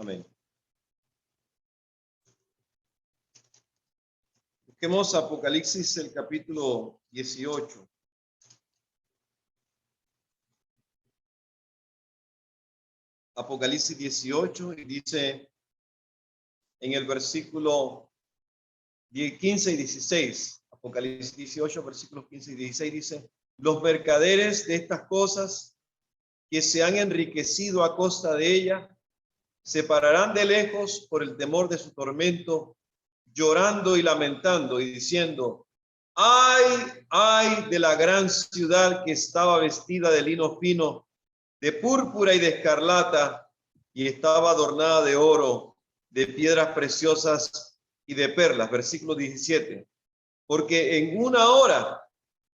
Amén. Busquemos Apocalipsis, el capítulo 18. Apocalipsis 18, y dice en el versículo 15 y 16, Apocalipsis 18, versículos 15 y 16, dice: los mercaderes de estas cosas que se han enriquecido a costa de ella, se pararán de lejos por el temor de su tormento, llorando y lamentando y diciendo: ay, ay de la gran ciudad que estaba vestida de lino fino, de púrpura y de escarlata, y estaba adornada de oro, de piedras preciosas y de perlas. Versículo 17. Porque en una hora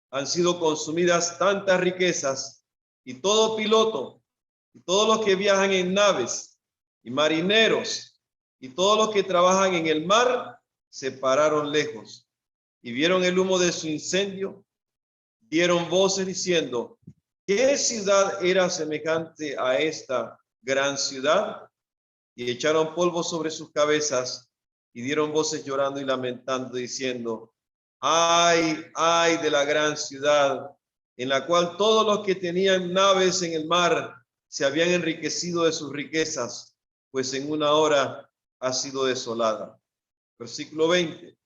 han sido consumidas tantas riquezas, y todo piloto, y todos los que viajan en naves, y marineros, y todos los que trabajan en el mar, se pararon lejos, y vieron el humo de su incendio, dieron voces diciendo: ¿qué ciudad era semejante a esta gran ciudad? Y echaron polvo sobre sus cabezas, y dieron voces llorando y lamentando, diciendo: ay, ay de la gran ciudad, en la cual todos los que tenían naves en el mar se habían enriquecido de sus riquezas, pues en una hora ha sido desolada. Versículo 20.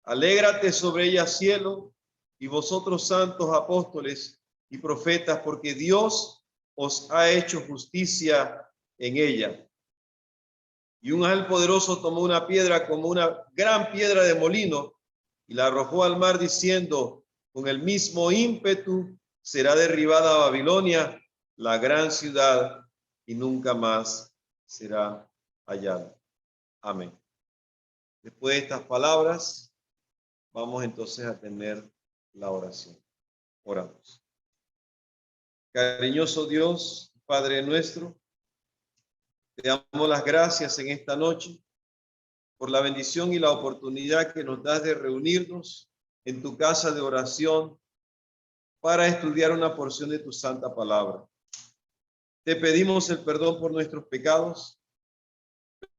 Alégrate sobre ella, cielo, y vosotros santos apóstoles y profetas, porque Dios os ha hecho justicia en ella. Y un ángel poderoso tomó una piedra como una gran piedra de molino y la arrojó al mar, diciendo: con el mismo ímpetu será derribada Babilonia, la gran ciudad, y nunca más será hallada. Amén. Después de estas palabras, vamos entonces a tener la oración. Oramos. Cariñoso Dios, Padre nuestro, te damos las gracias en esta noche por la bendición y la oportunidad que nos das de reunirnos en tu casa de oración para estudiar una porción de tu santa palabra. Te pedimos el perdón por nuestros pecados,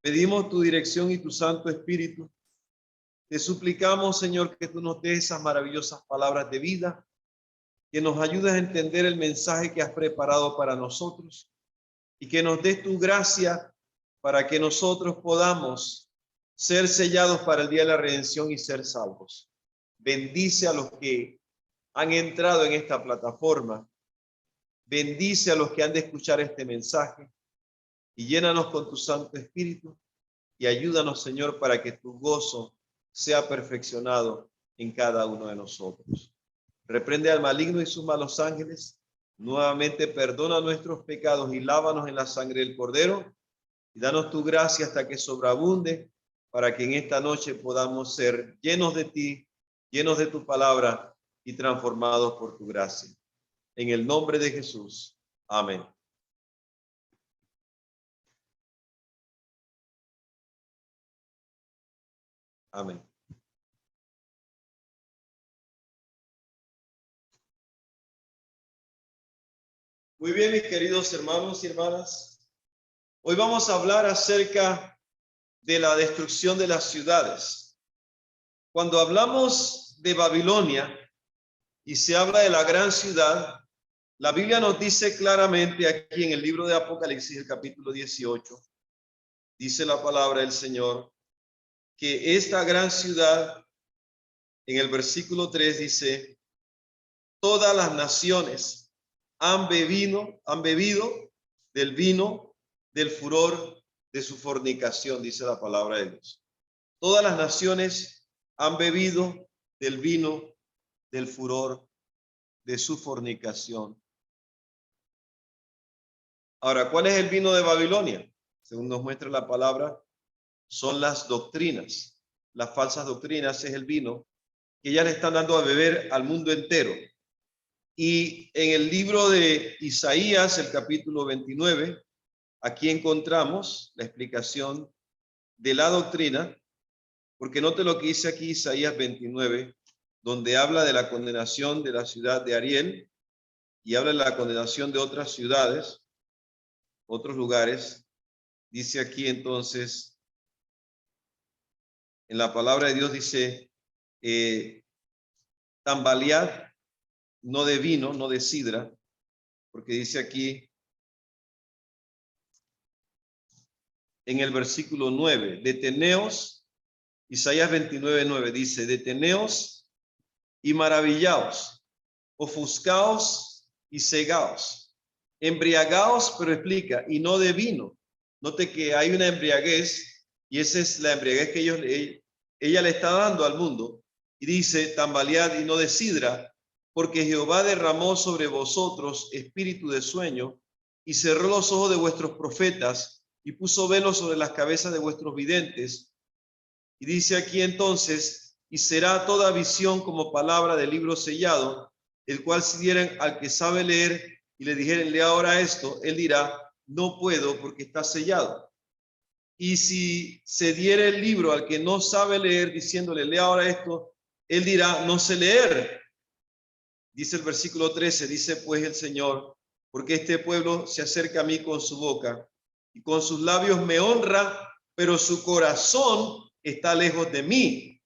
pedimos tu dirección y tu Santo Espíritu. Te suplicamos, Señor, que tú nos des esas maravillosas palabras de vida, que nos ayudes a entender el mensaje que has preparado para nosotros y que nos des tu gracia para que nosotros podamos ser sellados para el día de la redención y ser salvos. Bendice a los que han entrado en esta plataforma. Bendice a los que han de escuchar este mensaje y llénanos con tu Santo Espíritu y ayúdanos, Señor, para que tu gozo sea perfeccionado en cada uno de nosotros. Reprende al maligno y sus malos ángeles. Nuevamente perdona nuestros pecados y lávanos en la sangre del Cordero y danos tu gracia hasta que sobreabunde, para que en esta noche podamos ser llenos de ti, llenos de tu palabra y transformados por tu gracia. En el nombre de Jesús. Amén. Amén. Muy bien, mis queridos hermanos y hermanas. Hoy vamos a hablar acerca de la destrucción de las ciudades. Cuando hablamos de Babilonia y se habla de la gran ciudad, la Biblia nos dice claramente aquí en el libro de Apocalipsis, el capítulo 18, dice la palabra del Señor, que esta gran ciudad, en el versículo 3 dice: todas las naciones han bebido del vino del furor de su fornicación, dice la palabra de Dios. Todas las naciones han bebido del vino del furor de su fornicación. Ahora, ¿cuál es el vino de Babilonia? Según nos muestra la palabra, son las doctrinas. Las falsas doctrinas es el vino que ya le están dando a beber al mundo entero. Y en el libro de Isaías, el capítulo 29, aquí encontramos la explicación de la doctrina, porque note lo que dice aquí Isaías 29, donde habla de la condenación de la ciudad de Ariel y habla de la condenación de otras ciudades, otros lugares. Dice aquí entonces, en la palabra de Dios dice, tambalead, no de vino, no de sidra, porque dice aquí en el versículo 9, deteneos, Isaías 29:9 dice, deteneos y maravillaos, ofuscaos y cegaos, embriagaos, pero explica, y no de vino. Note que hay una embriaguez, y esa es la embriaguez que ella le está dando al mundo, y dice, tambalead y no de sidra, porque Jehová derramó sobre vosotros espíritu de sueño, y cerró los ojos de vuestros profetas, y puso velos sobre las cabezas de vuestros videntes. Y dice aquí entonces, y será toda visión como palabra del libro sellado, el cual si dieren al que sabe leer y le dijeren, lea ahora esto, él dirá, no puedo porque está sellado. Y si se diere el libro al que no sabe leer, diciéndole, lea ahora esto, él dirá, no sé leer. Dice el versículo 13, dice pues el Señor, porque este pueblo se acerca a mí con su boca y con sus labios me honra, pero su corazón está lejos de mí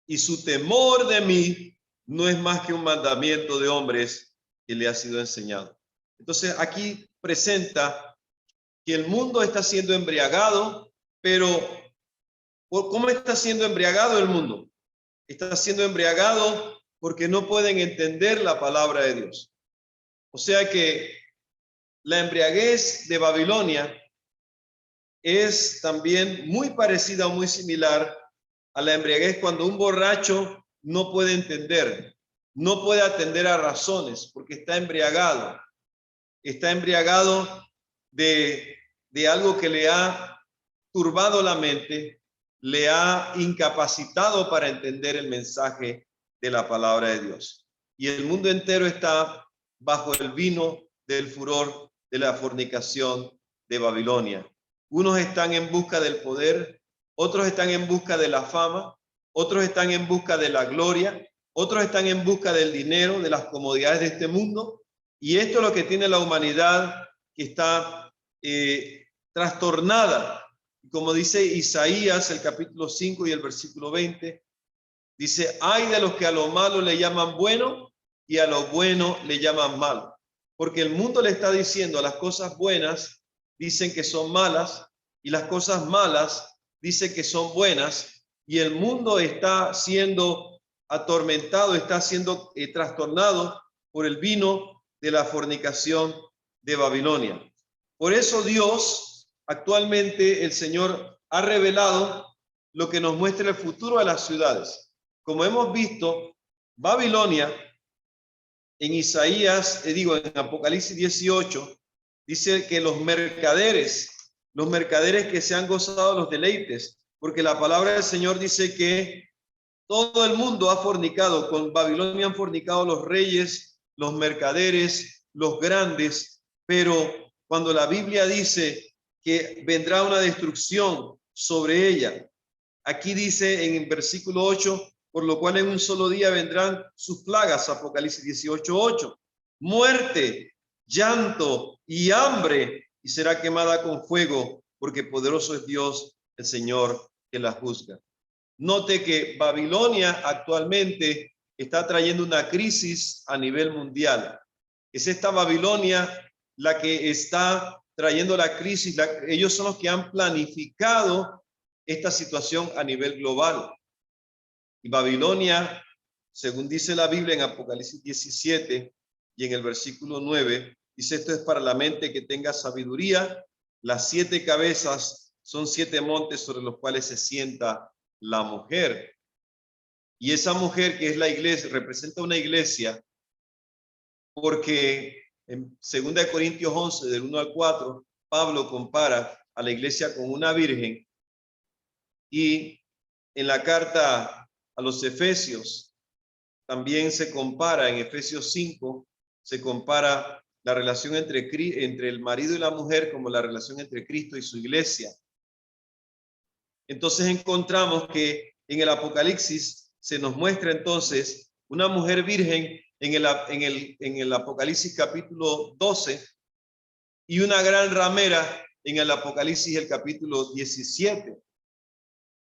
y su temor de mí no es más que un mandamiento de hombres que le ha sido enseñado. Entonces aquí presenta que el mundo está siendo embriagado, pero ¿cómo está siendo embriagado el mundo? Está siendo embriagado porque no pueden entender la palabra de Dios. O sea que la embriaguez de Babilonia es también muy parecida o muy similar a la embriaguez cuando un borracho no puede entender, no puede atender a razones porque está embriagado de algo que le ha turbado la mente, le ha incapacitado para entender el mensaje de la palabra de Dios. Y el mundo entero está bajo el vino del furor de la fornicación de Babilonia. Unos están en busca del poder, otros están en busca de la fama, otros están en busca de la gloria, otros están en busca del dinero, de las comodidades de este mundo. Y esto es lo que tiene la humanidad que está trastornada. Como dice Isaías, el capítulo 5 y el versículo 20, dice, ay de los que a lo malo le llaman bueno y a lo bueno le llaman malo. Porque el mundo le está diciendo a las cosas buenas, dicen que son malas, y las cosas malas dicen que son buenas, y el mundo está siendo atormentado, está siendo trastornado por el vino de la fornicación de Babilonia. Por eso Dios, actualmente el Señor ha revelado lo que nos muestra el futuro de las ciudades. Como hemos visto, Babilonia, en Isaías, en Apocalipsis 18, dice que los mercaderes que se han gozado los deleites, porque la palabra del Señor dice que todo el mundo ha fornicado, con Babilonia han fornicado los reyes, los mercaderes, los grandes, pero cuando la Biblia dice que vendrá una destrucción sobre ella, aquí dice en el versículo 8, por lo cual en un solo día vendrán sus plagas, Apocalipsis 18:8, muerte, llanto y hambre, y será quemada con fuego, porque poderoso es Dios, el Señor, que la juzga. Note que Babilonia actualmente está trayendo una crisis a nivel mundial. Es esta Babilonia la que está trayendo la crisis. Ellos son los que han planificado esta situación a nivel global. Y Babilonia, según dice la Biblia en Apocalipsis 17 y en el versículo 9, dice, esto es para la mente que tenga sabiduría. Las 7 cabezas son 7 montes sobre los cuales se sienta la mujer. Y esa mujer que es la iglesia, representa una iglesia, porque en 2 Corintios 11, del 1 al 4, Pablo compara a la iglesia con una virgen, y en la carta a los Efesios también se compara, en Efesios 5, se compara la relación entre el marido y la mujer como la relación entre Cristo y su iglesia. Entonces encontramos que en el Apocalipsis se nos muestra entonces una mujer virgen en el Apocalipsis capítulo 12 y una gran ramera en el Apocalipsis, el capítulo 17.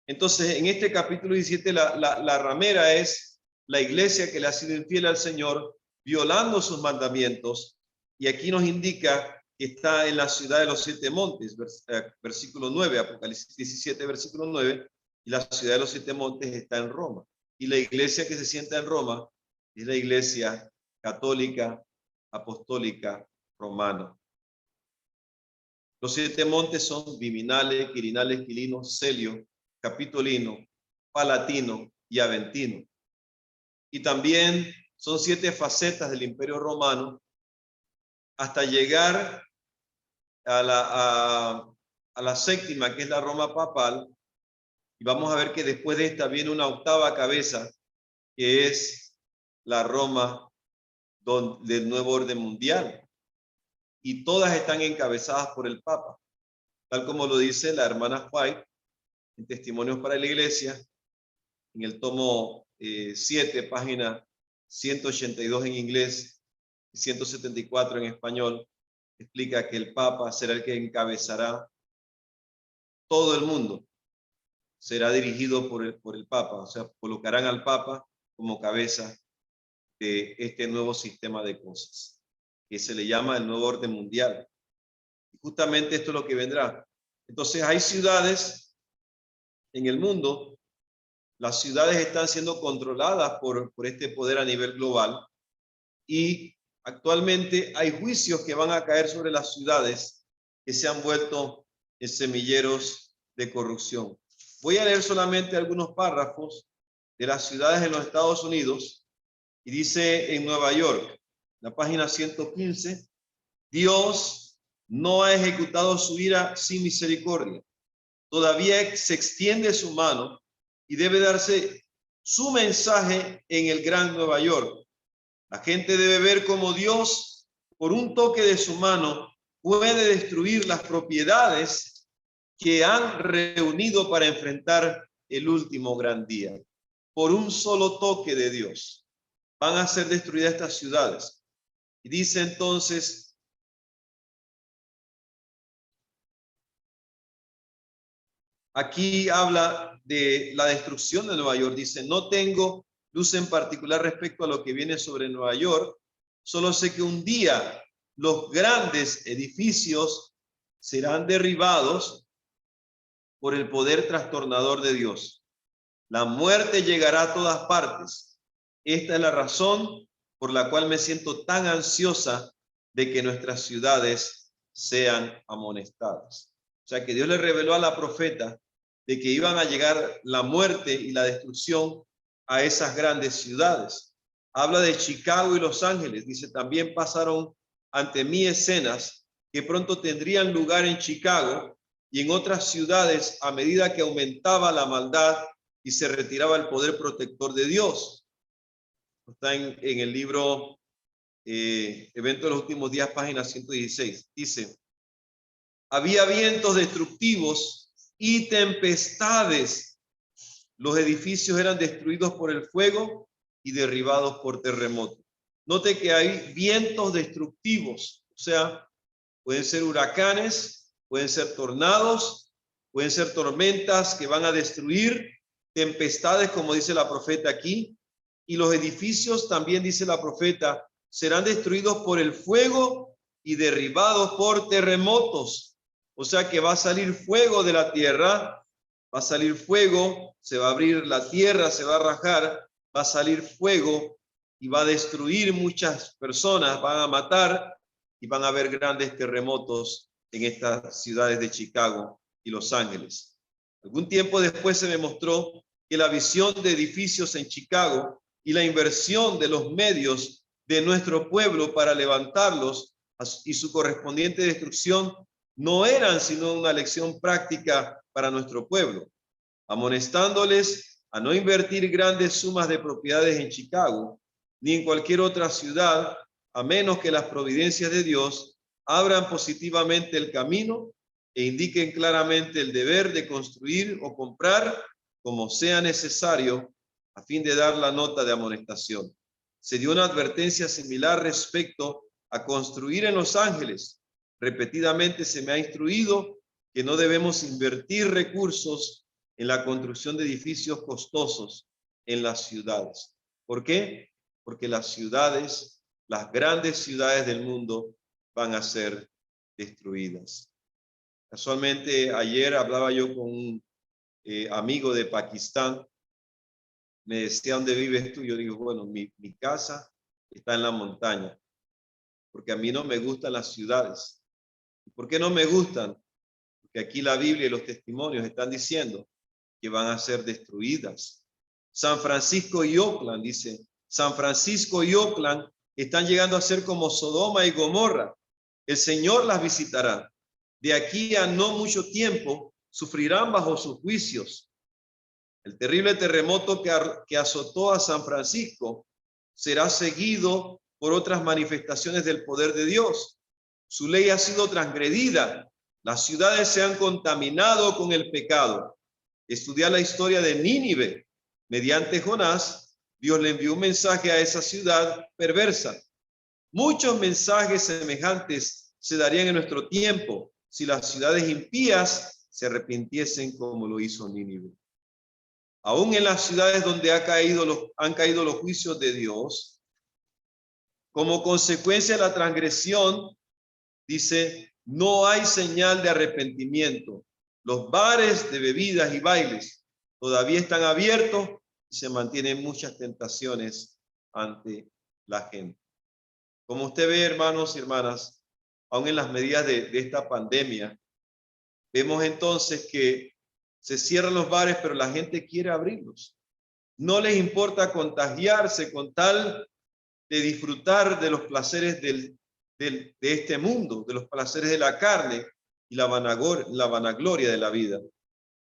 Entonces, en este capítulo 17, la ramera es la iglesia que le ha sido infiel al Señor, violando sus mandamientos. Y aquí nos indica que está en la ciudad de los 7 montes, versículo 9, Apocalipsis 17, versículo 9. Y la ciudad de los 7 montes está en Roma. Y la iglesia que se sienta en Roma es la iglesia católica, apostólica, romana. Los 7 montes son Viminale, Quirinale, Quilino, Celio, Capitolino, Palatino y Aventino. Y también son 7 facetas del Imperio Romano hasta llegar a la séptima, que es la Roma papal. Y vamos a ver que después de esta viene una octava cabeza, que es la Roma del nuevo orden mundial. Y todas están encabezadas por el Papa, tal como lo dice la hermana White en Testimonios para la Iglesia, en el tomo 7, página 182 en inglés y 174 en español, explica que el Papa será el que encabezará todo el mundo. Será dirigido por el Papa, o sea, colocarán al Papa como cabeza de este nuevo sistema de cosas, que se le llama el nuevo orden mundial. Y justamente esto es lo que vendrá. Entonces hay ciudades en el mundo, las ciudades están siendo controladas por este poder a nivel global, y actualmente hay juicios que van a caer sobre las ciudades que se han vuelto en semilleros de corrupción. Voy a leer solamente algunos párrafos de las ciudades en los Estados Unidos, y dice en Nueva York, la página 115, Dios no ha ejecutado su ira sin misericordia. Todavía se extiende su mano y debe darse su mensaje en el Gran Nueva York. La gente debe ver cómo Dios, por un toque de su mano, puede destruir las propiedades que han reunido para enfrentar el último gran día. Por un solo toque de Dios van a ser destruidas estas ciudades. Y dice entonces, aquí habla de la destrucción de Nueva York. Dice, no tengo luz en particular respecto a lo que viene sobre Nueva York. Solo sé que un día los grandes edificios serán derribados por el poder trastornador de Dios. La muerte llegará a todas partes. Esta es la razón por la cual me siento tan ansiosa de que nuestras ciudades sean amonestadas. O sea, que Dios le reveló a la profeta de que iban a llegar la muerte y la destrucción a esas grandes ciudades. Habla de Chicago y Los Ángeles. Dice, también pasaron ante mí escenas que pronto tendrían lugar en Chicago y en otras ciudades a medida que aumentaba la maldad y se retiraba el poder protector de Dios. Está en el libro Eventos de los Últimos Días, página 116. Dice, había vientos destructivos y tempestades. Los edificios eran destruidos por el fuego y derribados por terremotos. Note que hay vientos destructivos, o sea, pueden ser huracanes, pueden ser tornados, pueden ser tormentas que van a destruir, tempestades, como dice la profeta aquí, y los edificios, también dice la profeta, serán destruidos por el fuego y derribados por terremotos. O sea que va a salir fuego de la tierra, va a salir fuego, se va a abrir la tierra, se va a rajar, va a salir fuego y va a destruir muchas personas, van a matar y van a haber grandes terremotos en estas ciudades de Chicago y Los Ángeles. Algún tiempo después se me mostró que la visión de edificios en Chicago y la inversión de los medios de nuestro pueblo para levantarlos y su correspondiente destrucción no eran sino una lección práctica para nuestro pueblo, amonestándoles a no invertir grandes sumas de propiedades en Chicago ni en cualquier otra ciudad, a menos que las providencias de Dios abran positivamente el camino e indiquen claramente el deber de construir o comprar como sea necesario a fin de dar la nota de amonestación. Se dio una advertencia similar respecto a construir en Los Ángeles. Repetidamente se me ha instruido que no debemos invertir recursos en la construcción de edificios costosos en las ciudades. ¿Por qué? Porque las ciudades, las grandes ciudades del mundo van a ser destruidas. Casualmente ayer hablaba yo con un amigo de Pakistán. Me decía, ¿dónde vives tú? Yo digo, bueno, mi casa está en la montaña, porque a mí no me gustan las ciudades. ¿Por qué no me gustan? Porque aquí la Biblia y los testimonios están diciendo que van a ser destruidas. San Francisco y Oakland, dice, San Francisco y Oakland están llegando a ser como Sodoma y Gomorra. El Señor las visitará. De aquí a no mucho tiempo sufrirán bajo sus juicios. El terrible terremoto que azotó a San Francisco será seguido por otras manifestaciones del poder de Dios. Su ley ha sido transgredida. Las ciudades se han contaminado con el pecado. Estudiar la historia de Nínive. Mediante Jonás, Dios le envió un mensaje a esa ciudad perversa. Muchos mensajes semejantes se darían en nuestro tiempo si las ciudades impías se arrepintiesen como lo hizo Nínive. Aún en las ciudades donde han caído los juicios de Dios, como consecuencia de la transgresión, dice, no hay señal de arrepentimiento. Los bares de bebidas y bailes todavía están abiertos y se mantienen muchas tentaciones ante la gente. Como usted ve, hermanos y hermanas, aún en las medidas de esta pandemia, vemos entonces que se cierran los bares, pero la gente quiere abrirlos. No les importa contagiarse con tal de disfrutar de los placeres de este mundo, de los placeres de la carne y la vanagloria de la vida.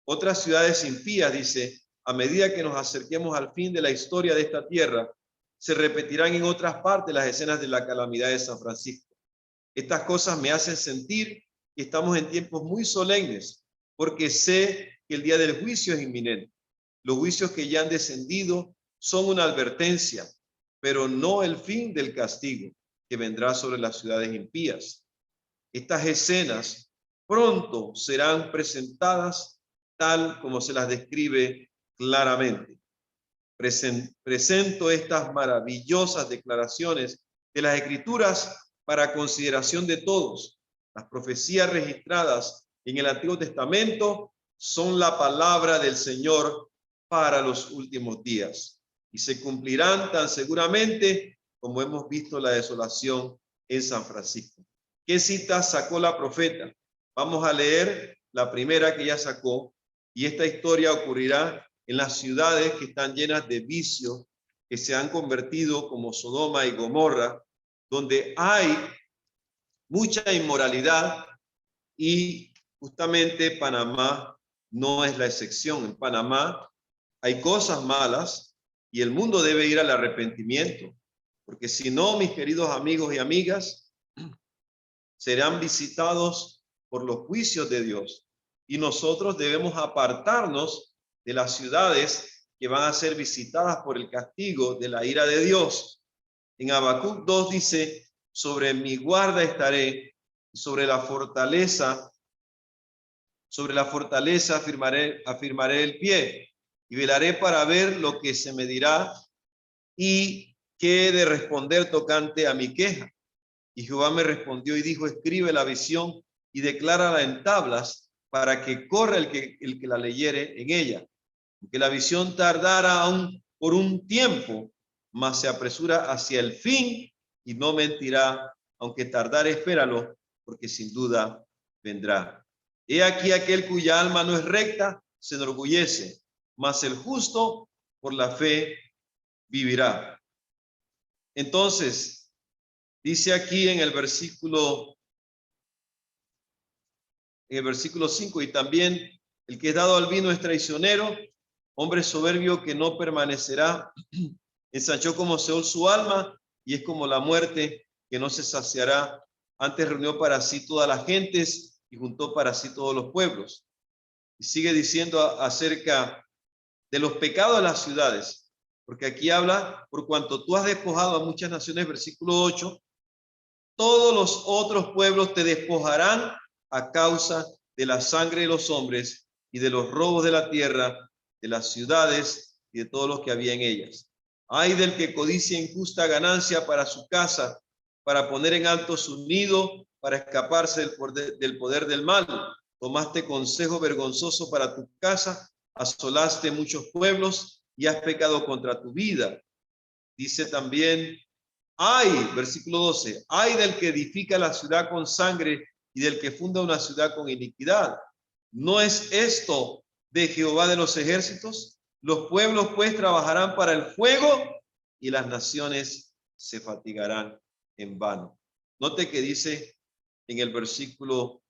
Otras ciudades impías, dice, a medida que nos acerquemos al fin de la historia de esta tierra, se repetirán en otras partes las escenas de la calamidad de San Francisco. Estas cosas me hacen sentir que estamos en tiempos muy solemnes, porque sé que el día del juicio es inminente. Los juicios que ya han descendido son una advertencia, pero no el fin del castigo que vendrá sobre las ciudades impías. Estas escenas pronto serán presentadas tal como se las describe claramente. Presento estas maravillosas declaraciones de las Escrituras para consideración de todos. Las profecías registradas en el Antiguo Testamento son la palabra del Señor para los últimos días y se cumplirán tan seguramente como hemos visto la desolación en San Francisco. ¿Qué cita sacó la profeta? Vamos a leer la primera que ella sacó, y esta historia ocurrirá en las ciudades que están llenas de vicios, que se han convertido como Sodoma y Gomorra, donde hay mucha inmoralidad, y justamente Panamá no es la excepción. En Panamá hay cosas malas y el mundo debe ir al arrepentimiento, porque si no, mis queridos amigos y amigas, serán visitados por los juicios de Dios, y nosotros debemos apartarnos de las ciudades que van a ser visitadas por el castigo de la ira de Dios. En Habacuc 2 dice, sobre mi guarda estaré, y sobre la fortaleza afirmaré el pie, y velaré para ver lo que se me dirá y qué he de responder tocante a mi queja. Y Jehová me respondió y dijo, escribe la visión y declárala en tablas para que corra el que la leyere en ella. Porque la visión tardara aún por un tiempo, mas se apresura hacia el fin y no mentirá. Aunque tardare, espéralo, porque sin duda vendrá. He aquí aquel cuya alma no es recta, se enorgullece, mas el justo por la fe vivirá. Entonces, dice aquí en el versículo 5, y también el que es dado al vino es traicionero, hombre soberbio que no permanecerá, ensanchó como Seol su alma, y es como la muerte que no se saciará. Antes reunió para sí todas las gentes y juntó para sí todos los pueblos. Y sigue diciendo acerca de los pecados de las ciudades, porque aquí habla, por cuanto tú has despojado a muchas naciones, versículo 8, todos los otros pueblos te despojarán a causa de la sangre de los hombres y de los robos de la tierra, de las ciudades y de todos los que había en ellas. Ay del que codicia injusta ganancia para su casa, para poner en alto su nido, para escaparse del poder del mal. Tomaste consejo vergonzoso para tu casa, asolaste muchos pueblos y has pecado contra tu vida. Dice también, ay, versículo 12, ay del que edifica la ciudad con sangre y del que funda una ciudad con iniquidad. ¿No es esto de Jehová de los ejércitos? Los pueblos pues trabajarán para el fuego y las naciones se fatigarán en vano. Note que dice en el versículo,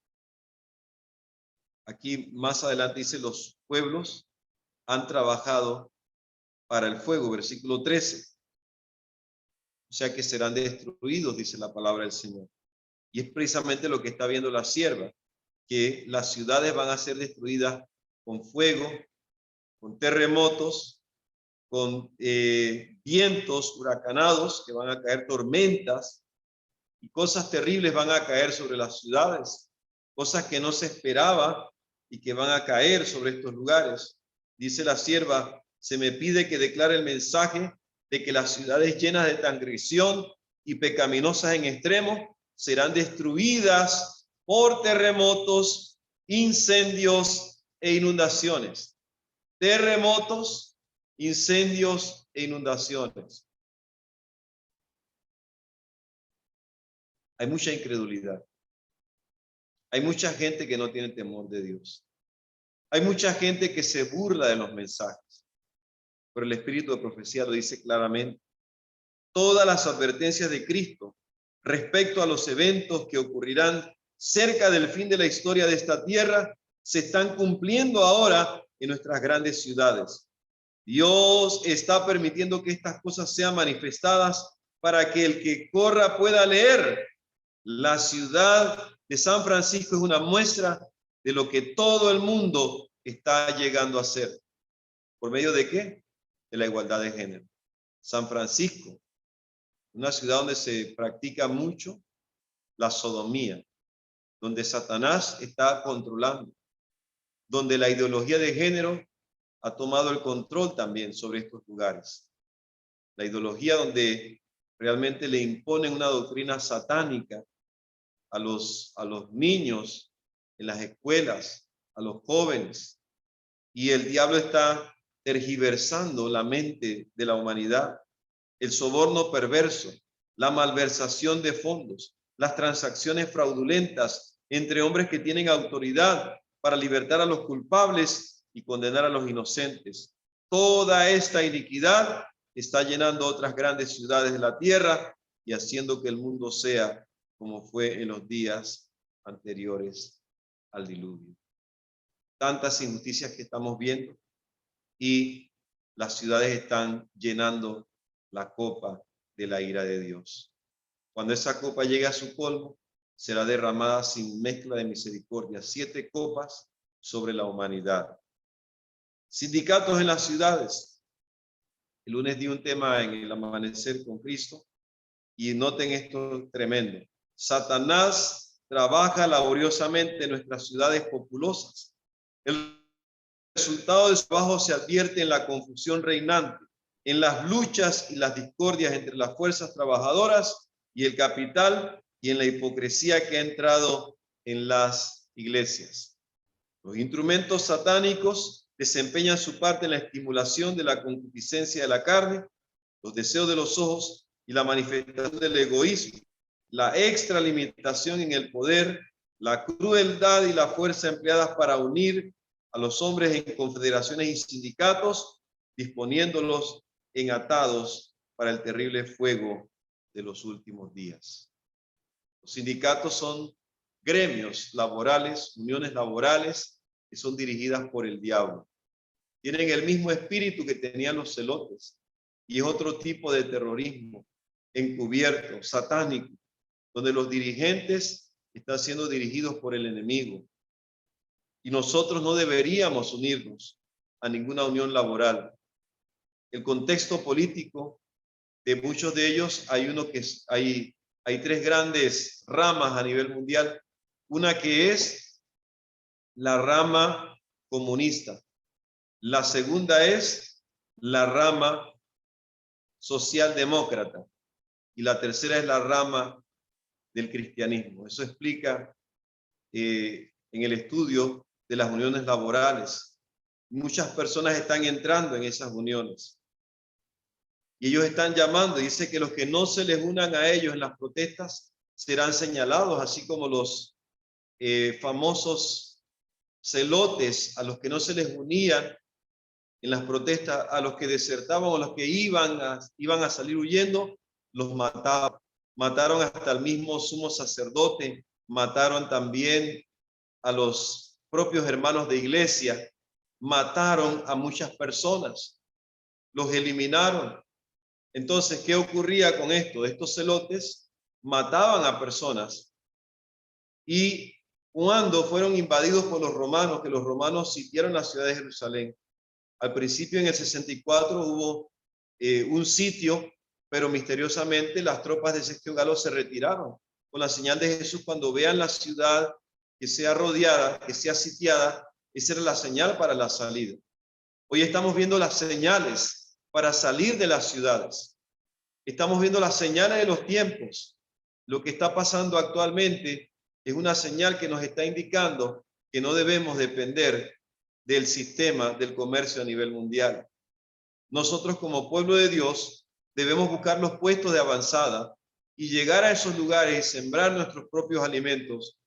aquí más adelante dice, los pueblos han trabajado para el fuego, versículo 13. O sea que serán destruidos, dice la palabra del Señor. Y es precisamente lo que está viendo la sierva, que las ciudades van a ser destruidas con fuego, con terremotos, con vientos huracanados, que van a caer tormentas, y cosas terribles van a caer sobre las ciudades, cosas que no se esperaba y que van a caer sobre estos lugares. Dice la sierva, se me pide que declare el mensaje de que las ciudades llenas de transgresión y pecaminosas en extremo serán destruidas por terremotos, incendios e inundaciones. Terremotos, incendios e inundaciones. Hay mucha incredulidad. Hay mucha gente que no tiene temor de Dios. Hay mucha gente que se burla de los mensajes. Pero el espíritu de profecía lo dice claramente. Todas las advertencias de Cristo respecto a los eventos que ocurrirán cerca del fin de la historia de esta tierra se están cumpliendo ahora en nuestras grandes ciudades. Dios está permitiendo que estas cosas sean manifestadas para que el que corra pueda leer. La ciudad de San Francisco es una muestra de lo que todo el mundo está llegando a hacer. ¿Por medio de qué? De la igualdad de género. San Francisco, una ciudad donde se practica mucho la sodomía, donde Satanás está controlando, donde la ideología de género ha tomado el control también sobre estos lugares. La ideología donde realmente le imponen una doctrina satánica a los niños en las escuelas, a los jóvenes, y el diablo está tergiversando la mente de la humanidad. El soborno perverso, la malversación de fondos, las transacciones fraudulentas entre hombres que tienen autoridad para libertar a los culpables y condenar a los inocentes. Toda esta iniquidad está llenando otras grandes ciudades de la tierra y haciendo que el mundo sea como fue en los días anteriores al diluvio. Tantas injusticias que estamos viendo y las ciudades están llenando la copa de la ira de Dios. Cuando esa copa llegue a su colmo, será derramada sin mezcla de misericordia, 7 copas sobre la humanidad. Sindicatos en las ciudades. El lunes di un tema en el amanecer con Cristo y noten esto tremendo. Satanás trabaja laboriosamente en nuestras ciudades populosas. El resultado de su trabajo se advierte en la confusión reinante, en las luchas y las discordias entre las fuerzas trabajadoras y el capital y en la hipocresía que ha entrado en las iglesias. Los instrumentos satánicos desempeñan su parte en la estimulación de la concupiscencia de la carne, los deseos de los ojos y la manifestación del egoísmo, la extralimitación en el poder, la crueldad y la fuerza empleadas para unir a los hombres en confederaciones y sindicatos, disponiéndolos en atados para el terrible fuego de los últimos días. Los sindicatos son gremios laborales, uniones laborales que son dirigidas por el diablo. Tienen el mismo espíritu que tenían los celotes y es otro tipo de terrorismo encubierto, satánico, donde los dirigentes están siendo dirigidos por el enemigo. Y nosotros no deberíamos unirnos a ninguna unión laboral. El contexto político de muchos de ellos, hay hay tres grandes ramas a nivel mundial. Una que es la rama comunista. La segunda es la rama socialdemócrata. Y la tercera es la rama del cristianismo. Eso explica en el estudio de las uniones laborales. Muchas personas están entrando en esas uniones. Y ellos están llamando, dice que los que no se les unan a ellos en las protestas serán señalados, así como los famosos celotes a los que no se les unían en las protestas, a los que desertaban o los que iban a salir huyendo, los mataban. Mataron hasta el mismo sumo sacerdote, mataron también a los propios hermanos de iglesia, mataron a muchas personas, los eliminaron. Entonces, ¿qué ocurría con esto? Estos celotes mataban a personas y cuando fueron invadidos por los romanos, que los romanos sitiaron la ciudad de Jerusalén, al principio en el 64 hubo un sitio, pero misteriosamente las tropas de Sexto Galo se retiraron con la señal de Jesús. Cuando vean la ciudad que sea rodeada, que sea sitiada, esa era la señal para la salida. Hoy estamos viendo las señales para salir de las ciudades. Estamos viendo las señales de los tiempos. Lo que está pasando actualmente es una señal que nos está indicando que no debemos depender del sistema del comercio a nivel mundial. Nosotros como pueblo de Dios debemos buscar los puestos de avanzada y llegar a esos lugares y sembrar nuestros propios alimentos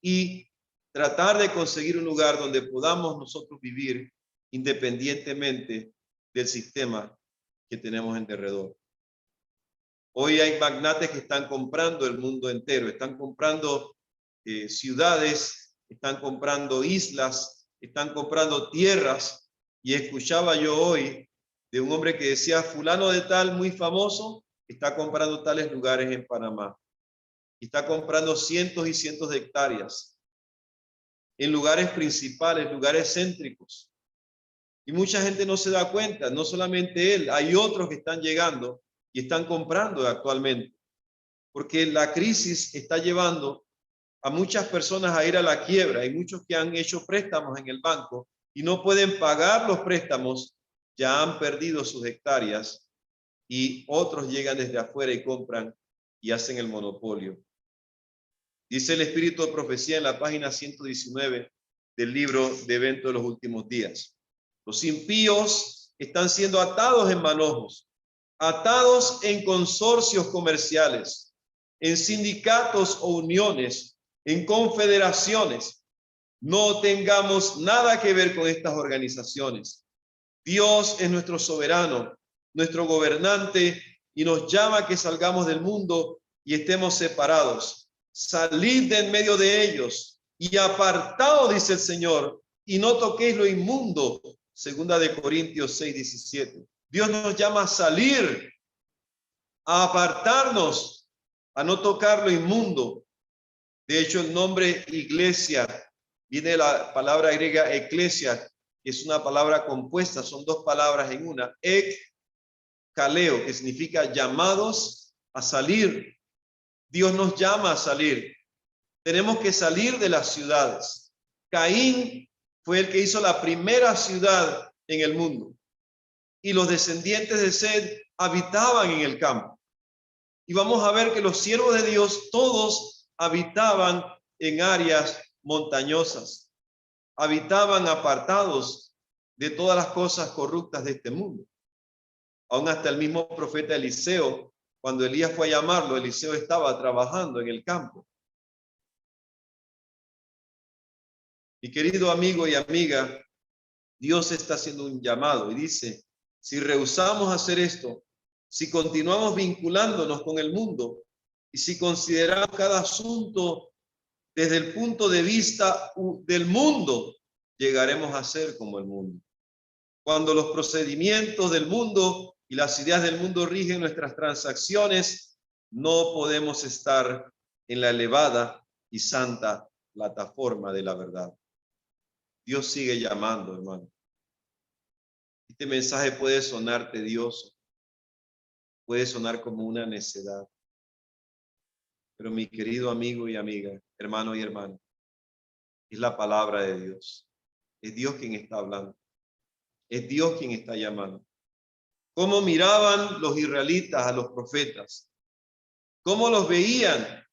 y tratar de conseguir un lugar donde podamos nosotros vivir independientemente del sistema que tenemos en derredor. Hoy hay magnates que están comprando el mundo entero, están comprando ciudades, están comprando islas, están comprando tierras. Y escuchaba yo hoy de un hombre que decía, fulano de tal, muy famoso, está comprando tales lugares en Panamá. Y está comprando cientos y cientos de hectáreas en lugares principales, lugares céntricos. Y mucha gente no se da cuenta, no solamente él, hay otros que están llegando y están comprando actualmente. Porque la crisis está llevando a muchas personas a ir a la quiebra. Hay muchos que han hecho préstamos en el banco y no pueden pagar los préstamos, ya han perdido sus hectáreas y otros llegan desde afuera y compran y hacen el monopolio. Dice el Espíritu de Profecía en la página 119 del libro de Eventos de los Últimos Días. Los impíos están siendo atados en manojos, atados en consorcios comerciales, en sindicatos o uniones, en confederaciones. No tengamos nada que ver con estas organizaciones. Dios es nuestro soberano, nuestro gobernante, y nos llama a que salgamos del mundo y estemos separados. Salid de en medio de ellos y apartaos, dice el Señor, y no toquéis lo inmundo. Segunda de Corintios 6:17. Dios nos llama a salir, a apartarnos, a no tocar lo inmundo. De hecho, el nombre iglesia viene de la palabra griega eclesia, que es una palabra compuesta, son dos palabras en una. Kaleo, que significa llamados a salir. Dios nos llama a salir. Tenemos que salir de las ciudades. Caín fue el que hizo la primera ciudad en el mundo. Y los descendientes de Sed habitaban en el campo. Y vamos a ver que los siervos de Dios todos habitaban en áreas montañosas. Habitaban apartados de todas las cosas corruptas de este mundo. Aún hasta el mismo profeta Eliseo, cuando Elías fue a llamarlo, Eliseo estaba trabajando en el campo. Mi querido amigo y amiga, Dios está haciendo un llamado y dice, si rehusamos hacer esto, si continuamos vinculándonos con el mundo y si consideramos cada asunto desde el punto de vista del mundo, llegaremos a ser como el mundo. Cuando los procedimientos del mundo y las ideas del mundo rigen nuestras transacciones, no podemos estar en la elevada y santa plataforma de la verdad. Dios sigue llamando, hermano. Este mensaje puede sonar tedioso, puede sonar como una necedad, Pero mi querido amigo y amiga, hermano y hermana, es la palabra de Dios. Es Dios quien está hablando. Es Dios quien está llamando. ¿Cómo miraban los israelitas a los profetas? ¿Cómo los veían?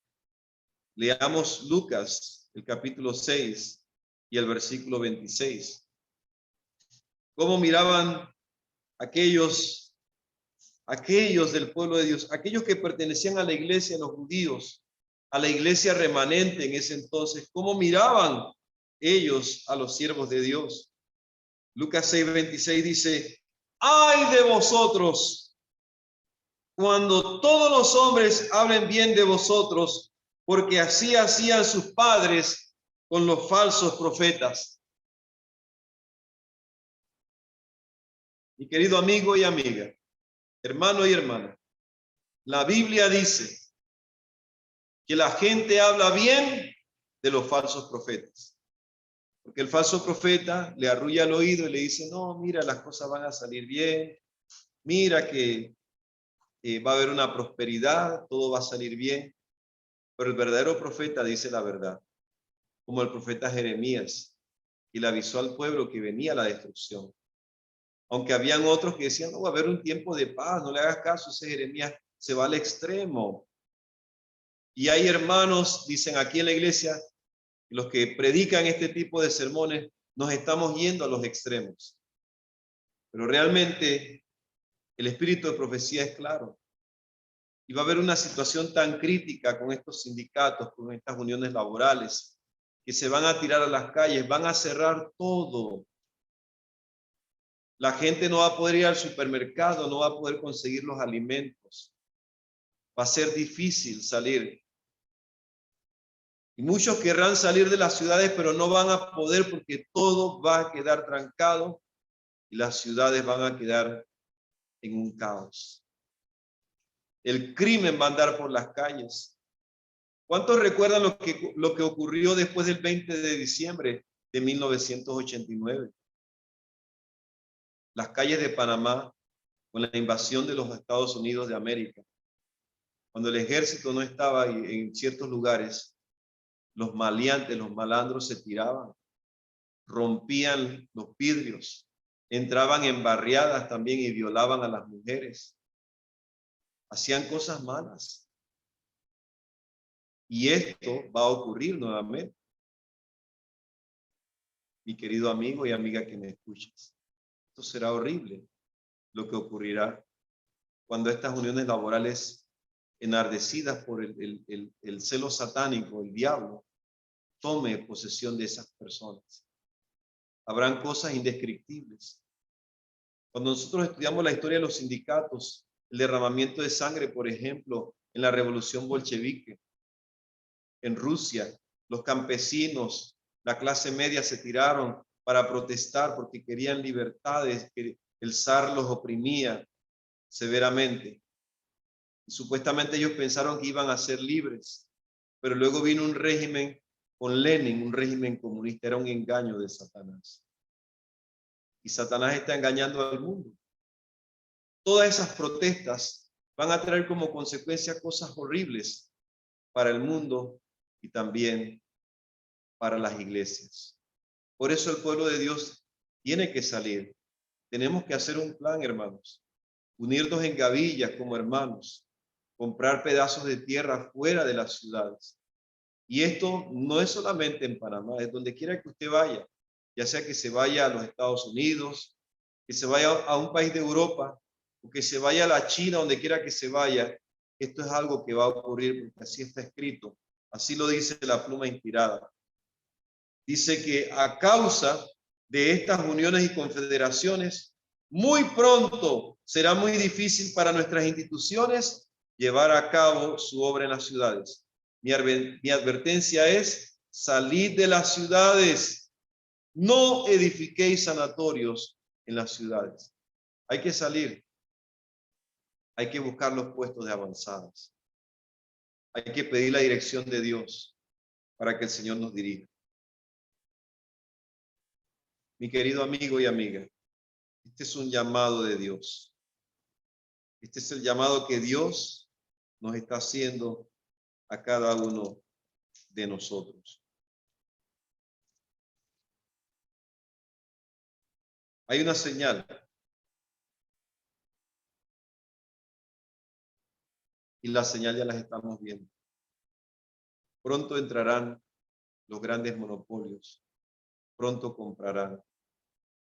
Leamos Lucas, el capítulo 6 y el versículo 26. ¿Cómo miraban aquellos del pueblo de Dios, aquellos que pertenecían a la iglesia de los judíos, a la iglesia remanente en ese entonces? ¿Cómo miraban ellos a los siervos de Dios? Lucas 6:26 dice: ¡ay de vosotros cuando todos los hombres hablen bien de vosotros, porque así hacían sus padres con los falsos profetas! Mi querido amigo y amiga, hermano y hermana, la Biblia dice que la gente habla bien de los falsos profetas, porque el falso profeta le arrulla el oído y le dice: no, mira, las cosas van a salir bien, mira que va a haber una prosperidad, todo va a salir bien. Pero el verdadero profeta dice la verdad, como el profeta Jeremías, y le avisó al pueblo que venía la destrucción. Aunque habían otros que decían: no, va a haber un tiempo de paz, no le hagas caso, ese Jeremías se va al extremo. Y hay hermanos, dicen aquí en la iglesia, los que predican este tipo de sermones, nos estamos yendo a los extremos. Pero realmente el espíritu de profecía es claro. Y va a haber una situación tan crítica con estos sindicatos, con estas uniones laborales, que se van a tirar a las calles, van a cerrar todo. La gente no va a poder ir al supermercado, no va a poder conseguir los alimentos. Va a ser difícil salir. Y muchos querrán salir de las ciudades, pero no van a poder porque todo va a quedar trancado y las ciudades van a quedar en un caos. El crimen va a andar por las calles. ¿Cuántos recuerdan lo que ocurrió después del 20 de diciembre de 1989? Las calles de Panamá, con la invasión de los Estados Unidos de América. Cuando el ejército no estaba en ciertos lugares, los maleantes, los malandros se tiraban, rompían los vidrios, entraban en barriadas también y violaban a las mujeres. Hacían cosas malas. Y esto va a ocurrir nuevamente. Mi querido amigo y amiga que me escuchas, esto será horrible lo que ocurrirá cuando estas uniones laborales, enardecidas por el celo satánico, el diablo, tome posesión de esas personas. Habrán cosas indescriptibles. Cuando nosotros estudiamos la historia de los sindicatos, el derramamiento de sangre, por ejemplo, en la revolución bolchevique, en Rusia, los campesinos, la clase media se tiraron para protestar porque querían libertades, que el zar los oprimía severamente. Y supuestamente ellos pensaron que iban a ser libres, pero luego vino un régimen con Lenin, un régimen comunista. Era un engaño de Satanás. Y Satanás está engañando al mundo. Todas esas protestas van a traer como consecuencia cosas horribles para el mundo y también para las iglesias. Por eso el pueblo de Dios tiene que salir. Tenemos que hacer un plan, hermanos. Unirnos en gavillas como hermanos. Comprar pedazos de tierra fuera de las ciudades. Y esto no es solamente en Panamá, es donde quiera que usted vaya. Ya sea que se vaya a los Estados Unidos, que se vaya a un país de Europa, o que se vaya a la China, donde quiera que se vaya. Esto es algo que va a ocurrir porque así está escrito. Así lo dice la pluma inspirada. Dice que a causa de estas uniones y confederaciones, muy pronto será muy difícil para nuestras instituciones llevar a cabo su obra en las ciudades. Mi advertencia es: salid de las ciudades, no edifiquéis sanatorios en las ciudades. Hay que salir, hay que buscar los puestos de avanzadas, hay que pedir la dirección de Dios para que el Señor nos dirija. Mi querido amigo y amiga, este es un llamado de Dios. Este es el llamado que Dios nos está haciendo a cada uno de nosotros. Hay una señal. Y la señal ya las estamos viendo. Pronto entrarán los grandes monopolios. Pronto comprarán.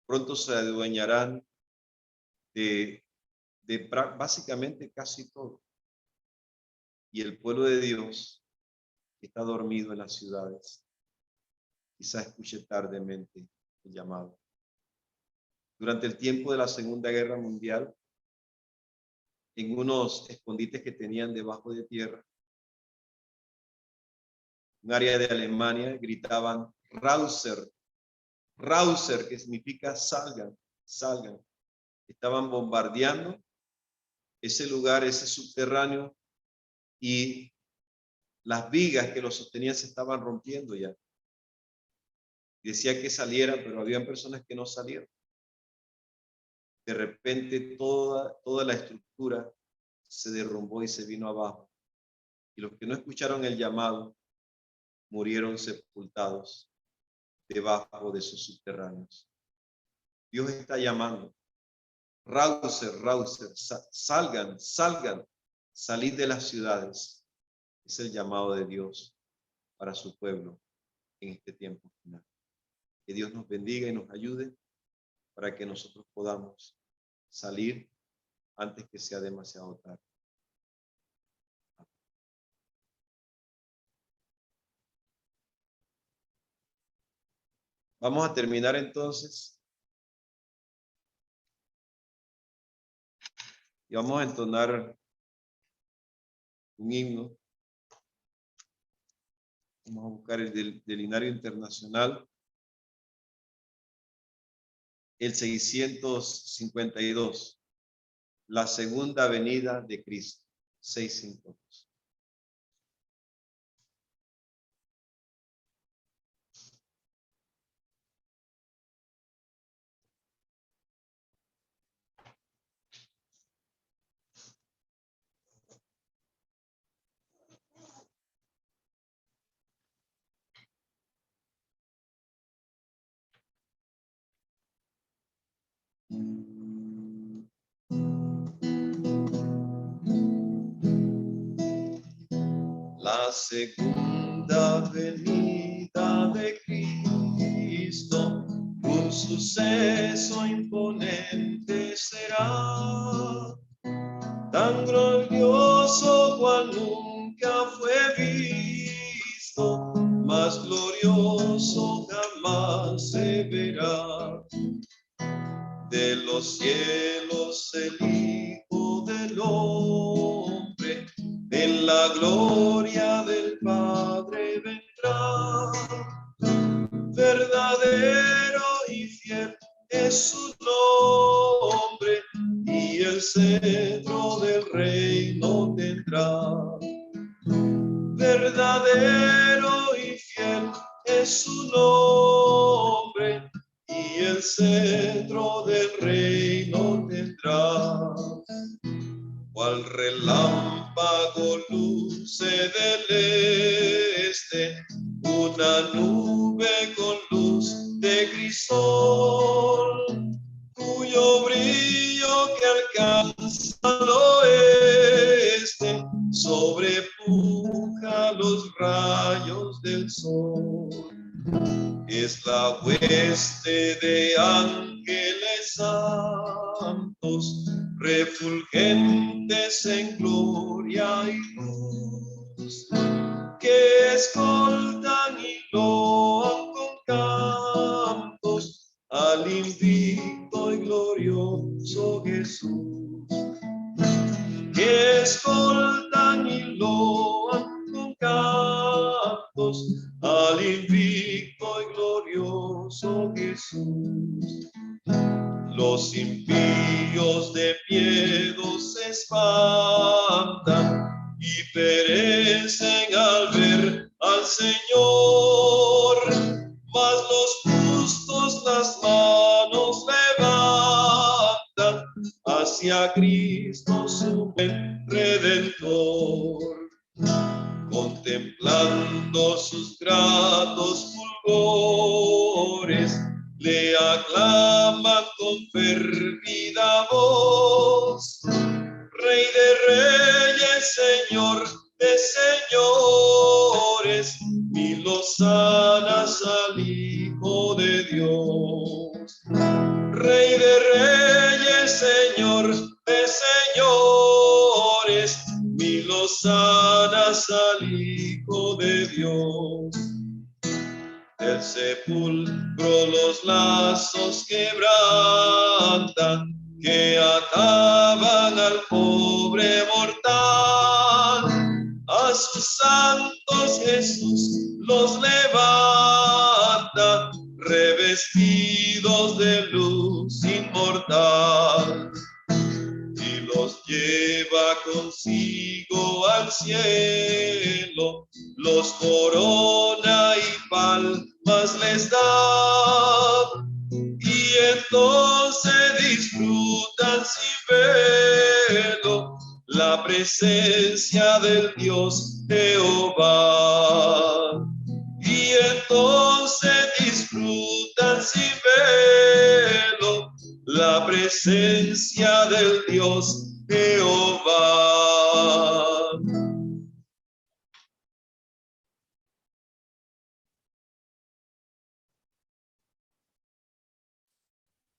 Pronto se adueñarán de básicamente casi todo. Y el pueblo de Dios está dormido en las ciudades. Quizá escuche tardemente el llamado. Durante el tiempo de la Segunda Guerra Mundial, en unos escondites que tenían debajo de tierra, un área de Alemania, gritaban Rausser, Rausser, que significa salgan, salgan. Estaban bombardeando ese lugar, ese subterráneo, y las vigas que lo sostenían se estaban rompiendo ya. Y decía que salieran, pero habían personas que no salieron. De repente toda la estructura se derrumbó y se vino abajo. Y los que no escucharon el llamado murieron sepultados debajo de sus subterráneos. Dios está llamando. Rausser, Rausser, salgan, salgan, salid de las ciudades. Es el llamado de Dios para su pueblo en este tiempo final. Que Dios nos bendiga y nos ayude para que nosotros podamos salir antes que sea demasiado tarde. Vamos a terminar entonces. Y vamos a entonar un himno. Vamos a buscar el del Himnario Internacional. El 652. La segunda venida de Cristo. 652. La segunda venida de Cristo, un suceso imponente será, tan glorioso cual nunca fue visto, más glorioso jamás se verá. De los cielos el Hijo del Hombre, en la gloria del Padre vendrá. Verdadero y fiel es su nombre, y el cetro del reino tendrá. Verdadero y fiel es su nombre, y el cetro del reino tendrá. Cual relámpago luce del este, una nube con luz de crisol, cuyo brillo que alcanza al oeste sobrepuja los rayos del sol. Es la hueste de ángeles santos, refulgentes en gloria y luz, que escoltan y loan con cantos al invicto y glorioso Jesús. Que escoltan y loan con cantos al invicto y glorioso Jesús. Los impíos de miedo se espantan y perecen al ver al Señor, mas los justos las manos levantan hacia Cristo su buen Redentor. Con le aclaman con fervida voz. Rey de reyes, Señor de señores, mil hosanas al Hijo de Dios. Rey de reyes, Señor de señores, mil hosanas al Hijo de Dios. Del sepulcro los lazos quebrantan, que ataban al pobre mortal. A sus santos Jesús los levanta, revestidos de luz inmortal, y los lleva consigo al cielo, los corona y palmas les da, y entonces disfrutan sin velo la presencia del Dios Jehová. Y entonces disfrutan sin velo la presencia del Dios Jehová.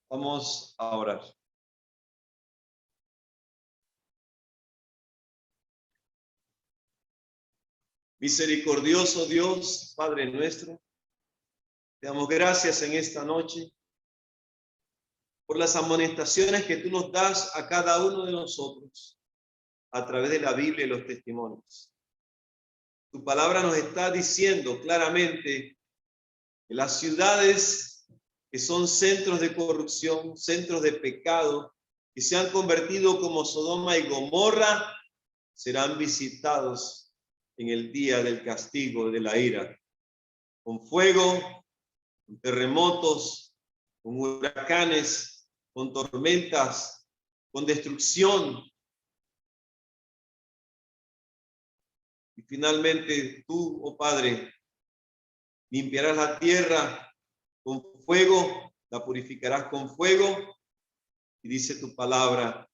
Vamos a orar. Misericordioso Dios, Padre nuestro, te damos gracias en esta noche por las amonestaciones que tú nos das a cada uno de nosotros a través de la Biblia y los testimonios. Tu palabra nos está diciendo claramente que las ciudades que son centros de corrupción, centros de pecado, que se han convertido como Sodoma y Gomorra, serán visitados en el día del castigo, de la ira, con fuego, con terremotos, con huracanes, con tormentas, con destrucción. Y finalmente tú, oh Padre, limpiarás la tierra con fuego, la purificarás con fuego, y dice tu palabra,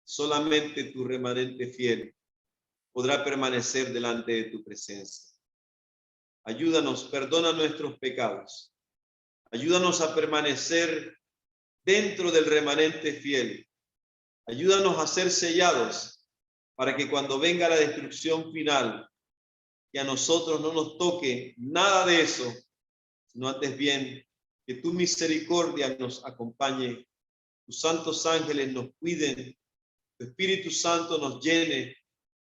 solamente tu remanente fiel podrá permanecer delante de tu presencia. Ayúdanos, perdona nuestros pecados. Ayúdanos a permanecer dentro del remanente fiel. Ayúdanos a ser sellados para que cuando venga la destrucción final, que a nosotros no nos toque nada de eso, sino antes bien que tu misericordia nos acompañe, tus santos ángeles nos cuiden, tu Espíritu Santo nos llene,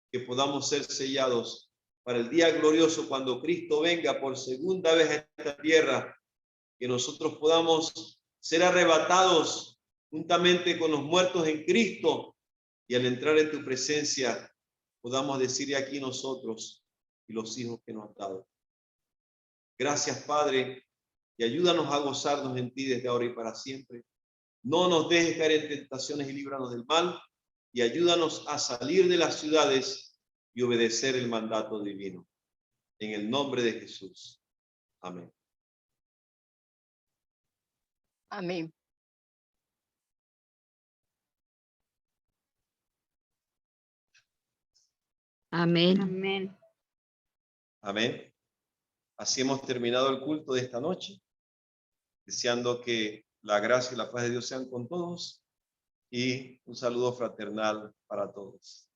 que podamos ser sellados para el día glorioso cuando Cristo venga por segunda vez a esta tierra, que nosotros podamos ser arrebatados juntamente con los muertos en Cristo, y al entrar en tu presencia podamos decir aquí nosotros y los hijos que nos has dado. Gracias, Padre, y ayúdanos a gozarnos en ti desde ahora y para siempre. No nos dejes caer en tentaciones y líbranos del mal, y ayúdanos a salir de las ciudades y obedecer el mandato divino. En el nombre de Jesús. Amén. Amén. Amén. Amén. Amén. Así hemos terminado el culto de esta noche, deseando que la gracia y la paz de Dios sean con todos, y un saludo fraternal para todos.